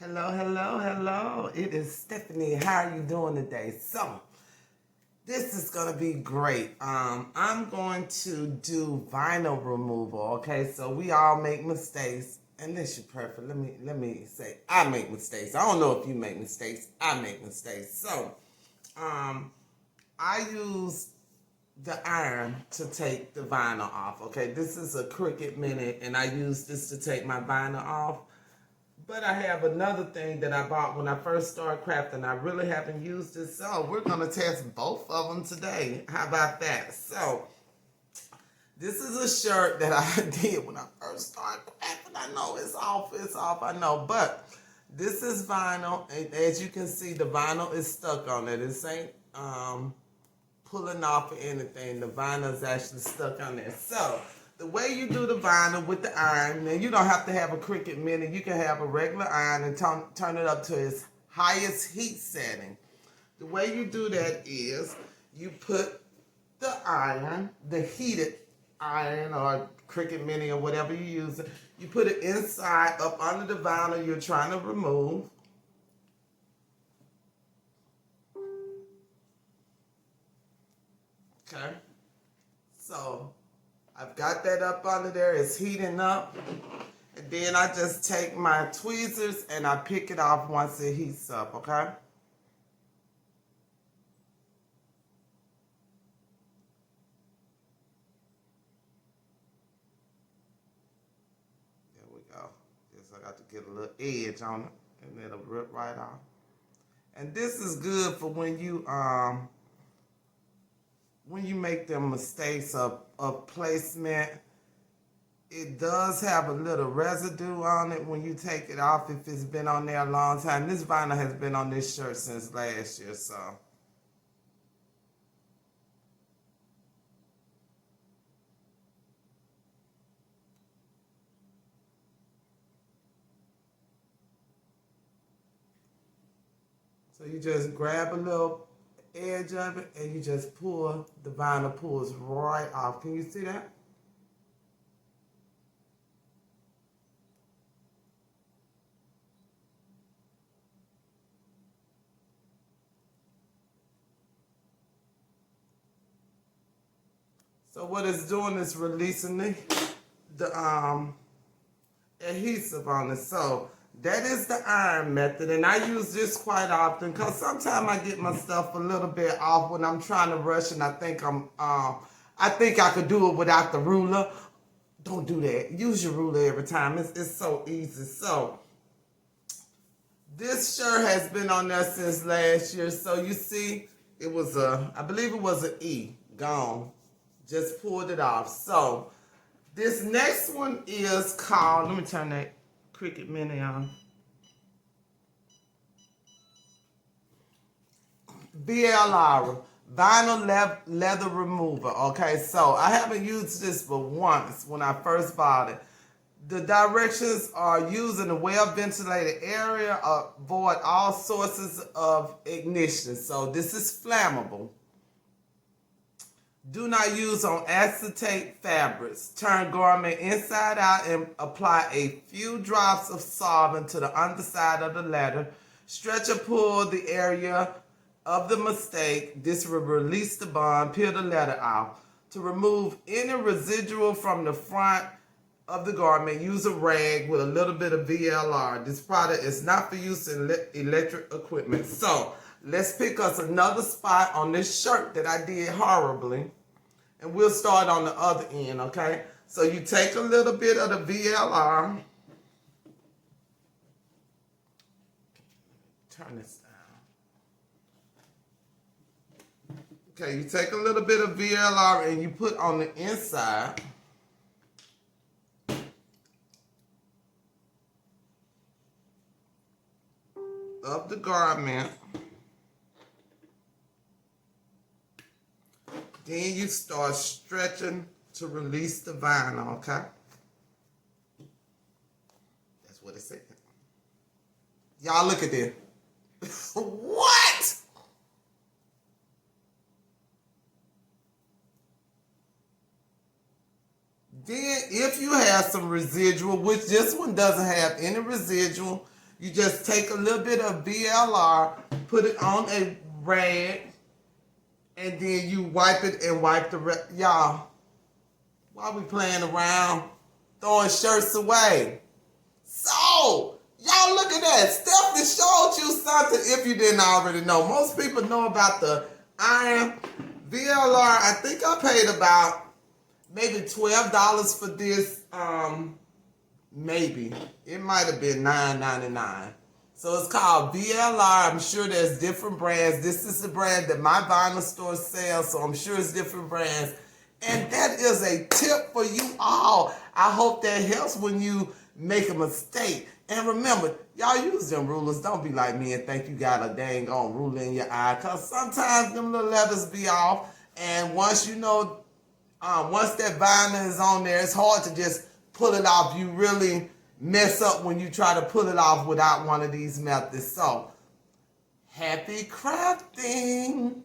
Hello, hello, hello. It is Stephanie. How are you doing today? So, this is going to be great. I'm going to do vinyl removal, okay? So, we all make mistakes. And this is perfect. Let me say, I make mistakes. I don't know if you make mistakes. I make mistakes. So, I use the iron to take the vinyl off, okay? This is a Cricut Mini, and I use this to take my vinyl off. But I have another thing that I bought when I first started crafting. I really haven't used it, so we're going to test both of them today. How about that? So, this is a shirt that I did when I first started crafting. I know it's off, I know. But this is vinyl, and as you can see, the vinyl is stuck on it. This ain't pulling off or anything. The vinyl is actually stuck on there. So, the way you do the vinyl with the iron, and you don't have to have a Cricut Mini. You can have a regular iron and turn it up to its highest heat setting. The way you do that is you put the iron, the heated iron or Cricut Mini or whatever you use, you put it inside up under the vinyl you're trying to remove. Okay. So, I've got that up under there. It's heating up. And then I just take my tweezers and I pick it off once it heats up, okay? There we go. Guess I got to get a little edge on it and it'll rip right off. And this is good for when you make them mistakes of placement. It does have a little residue on it when you take it off if it's been on there a long time. This vinyl has been on this shirt since last year, so. So you just grab a little edge of it and you just pull, the vinyl pulls right off. Can you see that? So what it's doing is releasing the adhesive on it. So that is the iron method, and I use this quite often because sometimes I get my stuff a little bit off when I'm trying to rush and I think I think I could do it without the ruler. Don't do that. Use your ruler every time. It's so easy. So this shirt has been on there since last year. So you see, it was I believe it was an E. Gone. Just pulled it off. So this next one is called, let me turn that Cricut Mini on. VLR, vinyl leather remover. Okay, so I haven't used this but once when I first bought it. The directions are use in a well-ventilated area, avoid all sources of ignition. So this is flammable. Do not use on acetate fabrics. Turn garment inside out and apply a few drops of solvent to the underside of the leather. Stretch or pull the area of the mistake. This will release the bond. Peel the leather out. To remove any residual from the front of the garment, use a rag with a little bit of VLR. This product is not for use in electric equipment. So, let's pick us another spot on this shirt that I did horribly. And we'll start on the other end, okay? So you take a little bit of the VLR. Turn this down. Okay, you take a little bit of VLR and you put on the inside. Of the garment. Then you start stretching to release the vinyl, okay? That's what it said. Y'all look at this. What? Then if you have some residual, which this one doesn't have any residual, You just take a little bit of VLR, put it on a rag, and then you wipe it and wipe the rest. Y'all, why we playing around throwing shirts away? So, y'all look at that. Stephanie showed you something if you didn't already know. Most people know about the iron. VLR, I think I paid about maybe $12 for this. Maybe. It might have been $9.99. So it's called VLR. I'm sure there's different brands. This is the brand that my vinyl store sells, so I'm sure it's different brands. And that is a tip for you all. I hope that helps when you make a mistake. And remember, y'all use them rulers. Don't be like me and think you got a dang on ruler in your eye, because sometimes them little letters be off. And once you know, once that vinyl is on there, it's hard to just pull it off. You really mess up when you try to pull it off without one of these methods. So, happy crafting!